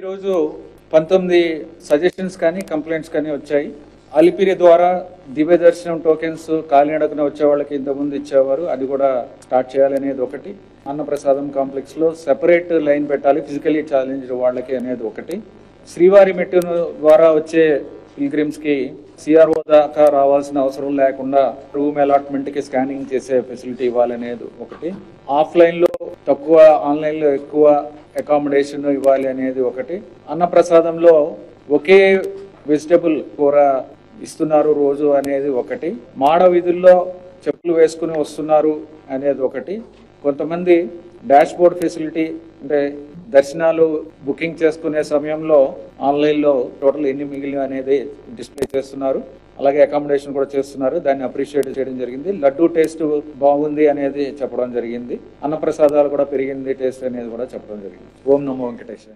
ఈరోజు 19 సజెషన్స్ కానీ కంప్లైంట్స్ కానీ వచ్చాయి. అలిపిరి ద్వారా దివ్య దర్శనం టోకెన్స్ కాలినడకన వచ్చే వాళ్ళకి ఇంతకుముందు ఇచ్చేవారు, అది కూడా స్టార్ట్ చేయాలనేది ఒకటి. అన్నప్రసాదం కాంప్లెక్స్ లో సెపరేట్ లైన్ పెట్టాలి ఫిజికలీ ఛాలెంజ్డ్ వాళ్ళకి అనేది ఒకటి. శ్రీవారి మెట్టు ద్వారా వచ్చే పిల్గ్రిమ్స్ కి సిఆర్ఓ దాకా రావాల్సిన అవసరం లేకుండా రూమ్ అలాట్మెంట్ కి స్కానింగ్ చేసే ఫెసిలిటీ ఇవ్వాలనేది ఒకటి. ఆఫ్లైన్ లో తక్కువ, ఆన్లైన్ లో ఎక్కువ అకామిడేషన్ ఇవ్వాలి అనేది ఒకటి. అన్నప్రసాదంలో ఒకే వెజిటబుల్ కూర ఇస్తున్నారు రోజు అనేది ఒకటి. మాడ వీధుల్లో చెప్పులు వేసుకుని వస్తున్నారు అనేది ఒకటి. కొంతమంది డాష్ బోర్డ్ ఫెసిలిటీ అంటే దర్శనాలు బుకింగ్ చేసుకునే సమయంలో ఆన్లైన్లో టోటల్ ఎన్ని మిగిలిన అనేది డిస్ప్లే చేస్తున్నారు. అలాగే అకామిడేషన్ కూడా చేస్తున్నారు. దాన్ని అప్రిషియేట్ చేయడం జరిగింది. లడ్డూ టేస్ట్ బాగుంది అనేది చెప్పడం జరిగింది. అన్నప్రసాదాలు కూడా పెరిగింది టేస్ట్ అనేది కూడా చెప్పడం జరిగింది. ఓం నమో వెంకటేశ్వర.